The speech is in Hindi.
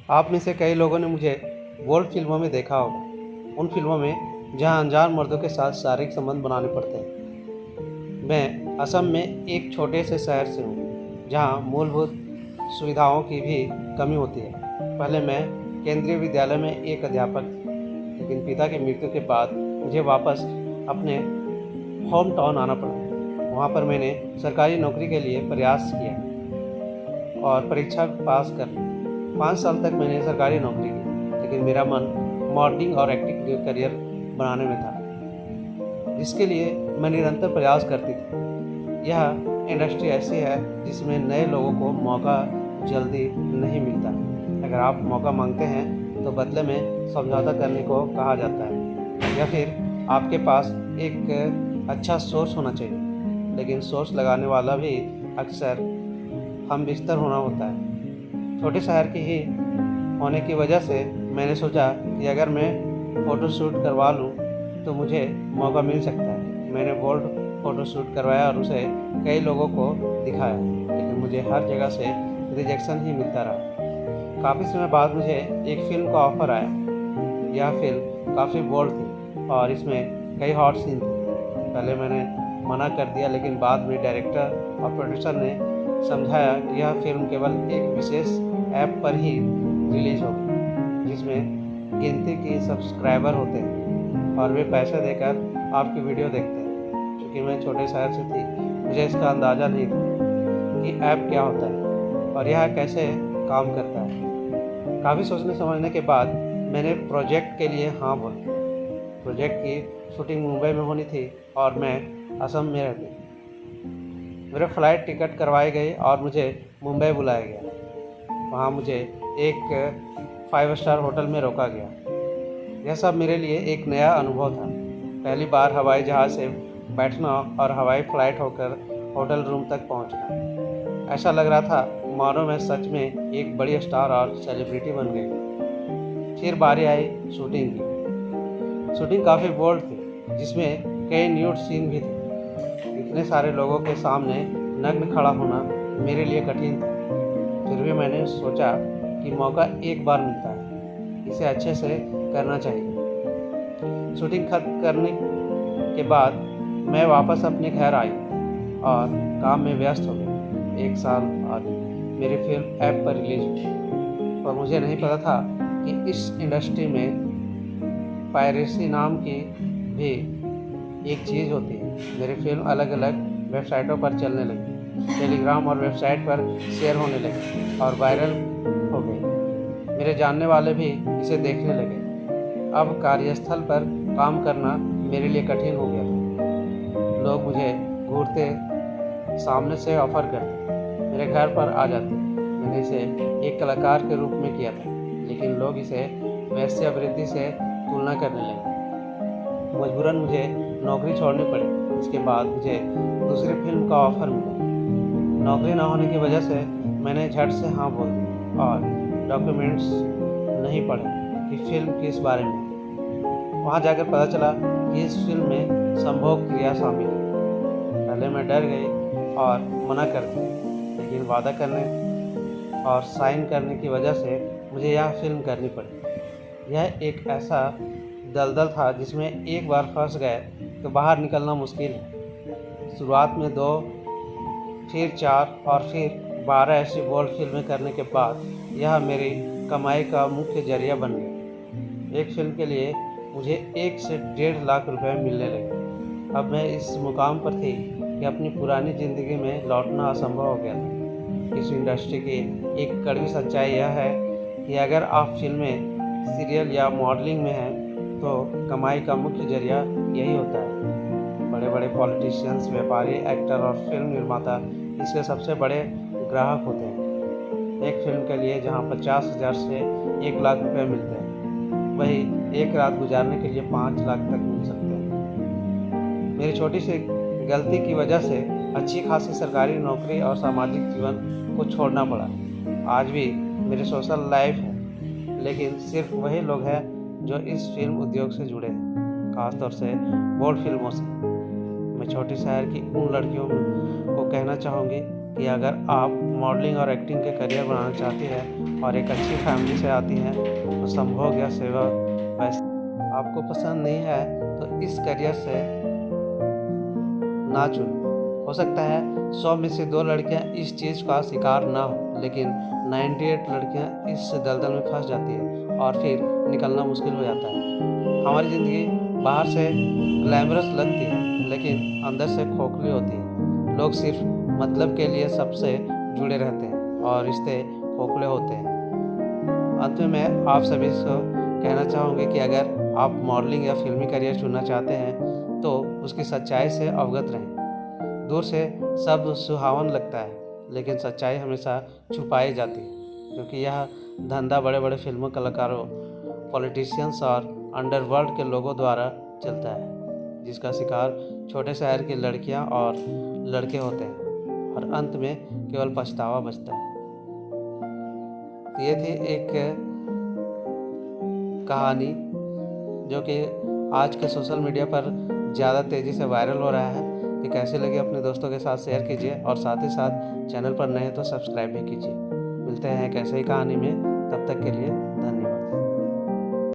आप में से कई लोगों ने मुझे बोल्ड फिल्मों में देखा होगा, उन फिल्मों में जहां अनजान मर्दों के साथ शारीरिक संबंध बनाने पड़ते हैं। मैं असम में एक छोटे से शहर से हूँ, जहां मूलभूत सुविधाओं की भी कमी होती है। पहले मैं केंद्रीय विद्यालय में एक अध्यापक था, लेकिन पिता की मृत्यु के बाद मुझे वापस अपने होम टाउन आना पड़ा। वहाँ पर मैंने सरकारी नौकरी के लिए प्रयास किया और परीक्षा पास कर ली। 5 साल तक मैंने सरकारी नौकरी की, लेकिन मेरा मन मॉडलिंग और एक्टिंग के करियर बनाने में था, जिसके लिए मैं निरंतर प्रयास करती थी। यह इंडस्ट्री ऐसी है जिसमें नए लोगों को मौका जल्दी नहीं मिलता। अगर आप मौका मांगते हैं तो बदले में समझौता करने को कहा जाता है, या फिर आपके पास एक अच्छा सोर्स होना चाहिए। लेकिन सोर्स लगाने वाला भी अक्सर हम बिस्तर होना होता है। छोटे शहर की ही होने की वजह से मैंने सोचा कि अगर मैं फ़ोटोशूट करवा लूँ तो मुझे मौका मिल सकता है। मैंने बोल्ड फ़ोटोशूट करवाया और उसे कई लोगों को दिखाया, लेकिन मुझे हर जगह से रिजेक्शन ही मिलता रहा। काफ़ी समय बाद मुझे एक फ़िल्म का ऑफ़र आया। यह फ़िल्म काफ़ी बोल्ड थी और इसमें कई हॉट सीन थे। पहले मैंने मना कर दिया, लेकिन बाद में डायरेक्टर और प्रोड्यूसर ने समझाया कि यह फ़िल्म केवल एक विशेष ऐप पर ही रिलीज़ होगी, जिसमें गिनती की सब्सक्राइबर होते हैं और वे पैसे देकर आपकी वीडियो देखते हैं। क्योंकि मैं छोटे शहर से थी, मुझे इसका अंदाज़ा नहीं था कि ऐप क्या होता है और यह कैसे काम करता है। काफ़ी सोचने समझने के बाद मैंने प्रोजेक्ट के लिए हाँ बोला। प्रोजेक्ट की शूटिंग मुंबई में होनी थी और मैं असम में रहती। मेरे फ़्लाइट टिकट करवाई गई और मुझे मुंबई बुलाया गया। वहाँ मुझे एक 5 स्टार होटल में रोका गया। यह सब मेरे लिए एक नया अनुभव था। पहली बार हवाई जहाज़ से बैठना और हवाई फ़्लाइट होकर होटल रूम तक पहुँचना। ऐसा लग रहा था मानो मैं सच में एक बड़ी स्टार और सेलिब्रिटी बन गई। फिर बारी आई शूटिंग की। शूटिंग काफ़ी बोल्ड थी, जिसमें कई न्यूड सीन भी थे। इतने सारे लोगों के सामने नग्न खड़ा होना मेरे लिए कठिन था। फिर भी मैंने सोचा कि मौका एक बार मिलता है, इसे अच्छे से करना चाहिए। शूटिंग खत्म करने के बाद मैं वापस अपने घर आई और काम में व्यस्त हो गई। 1 साल बाद मेरी फिल्म ऐप पर रिलीज हुई, पर मुझे नहीं पता था कि इस इंडस्ट्री में पायरेसी नाम की भी एक चीज़ होती है। मेरी फिल्म अलग अलग वेबसाइटों पर चलने लगी, टेलीग्राम और वेबसाइट पर शेयर होने लगी और वायरल हो गई। मेरे जानने वाले भी इसे देखने लगे। अब कार्यस्थल पर काम करना मेरे लिए कठिन हो गया था। लोग मुझे घूरते सामने से ऑफ़र करते, मेरे घर पर आ जाते। मैंने इसे एक कलाकार के रूप में किया था, लेकिन लोग इसे वेश्यावृत्ति से तुलना करने लगे। मजबूरन मुझे नौकरी छोड़नी पड़ी। इसके बाद मुझे दूसरी फिल्म का ऑफ़र मिला। नौकरी न होने की वजह से मैंने झट से हाँ बोल दी और डॉक्यूमेंट्स नहीं पढ़े कि फ़िल्म किस बारे में। वहाँ जाकर पता चला कि इस फिल्म में संभोग क्रिया शामिल है। पहले मैं डर गई और मना कर दी, लेकिन वादा करने और साइन करने की वजह से मुझे यह फिल्म करनी पड़ी। यह एक ऐसा दलदल था जिसमें एक बार फंस गए तो बाहर निकलना मुश्किल है। शुरुआत में 2, फिर 4 और फिर 12 ऐसी बोल्ड फिल्में करने के बाद यह मेरी कमाई का मुख्य जरिया बन गया। एक फिल्म के लिए मुझे 1 से 1.5 लाख रुपए मिलने लगे। अब मैं इस मुकाम पर थी कि अपनी पुरानी ज़िंदगी में लौटना असंभव हो गया था। इस इंडस्ट्री की एक कड़वी सच्चाई यह है कि अगर आप फिल्में, सीरियल या मॉडलिंग में हैं तो कमाई का मुख्य जरिया यही होता है। बड़े बड़े पॉलिटिशियंस, व्यापारी, एक्टर और फिल्म निर्माता इसके सबसे बड़े ग्राहक होते हैं। एक फिल्म के लिए जहां 50,000 से 1 लाख रुपए मिलते हैं, वही एक रात गुजारने के लिए 5 लाख तक मिल सकते हैं। मेरी छोटी सी गलती की वजह से अच्छी खासी सरकारी नौकरी और सामाजिक जीवन को छोड़ना पड़ा। आज भी मेरी सोशल लाइफ है, लेकिन सिर्फ वही लोग हैं जो इस फिल्म उद्योग से जुड़े हैं, खासतौर से बोल्ड फिल्मों से। मैं छोटे शहर की उन लड़कियों को कहना चाहूँगी कि अगर आप मॉडलिंग और एक्टिंग के करियर बनाना चाहती हैं और एक अच्छी फैमिली से आती हैं तो संभोग या सेवा वैसे आपको पसंद नहीं है तो इस करियर से ना चुनें। हो सकता है 100 में से 2 लड़कियां इस चीज़ का शिकार ना हो, लेकिन 98 लड़कियां इस दलदल में फंस जाती है और फिर निकलना मुश्किल हो जाता है। हमारी ज़िंदगी बाहर से ग्लैमरस लगती है, लेकिन अंदर से खोखली होती है। लोग सिर्फ मतलब के लिए सबसे जुड़े रहते हैं और रिश्ते खोखले होते हैं। अंत में मैं आप सभी को कहना चाहूँगी कि अगर आप मॉडलिंग या फिल्मी करियर चुनना चाहते हैं तो उसकी सच्चाई से अवगत रहें। दूर से सब सुहावन लगता है, लेकिन सच्चाई हमेशा छुपाई जाती है, क्योंकि यह धंधा बड़े बड़े फिल्मों कलाकारों, पॉलिटिशियंस और अंडरवर्ल्ड के लोगों द्वारा चलता है, जिसका शिकार छोटे शहर की लड़कियां और लड़के होते हैं और अंत में केवल पछतावा बचता है। तो ये थी एक कहानी जो कि आज के सोशल मीडिया पर ज़्यादा तेज़ी से वायरल हो रहा है। कि कैसे लगे अपने दोस्तों के साथ शेयर कीजिए और साथ ही साथ चैनल पर नए तो सब्सक्राइब भी कीजिए। मिलते हैं एक ऐसे ही कहानी में, तब तक के लिए धन्यवाद।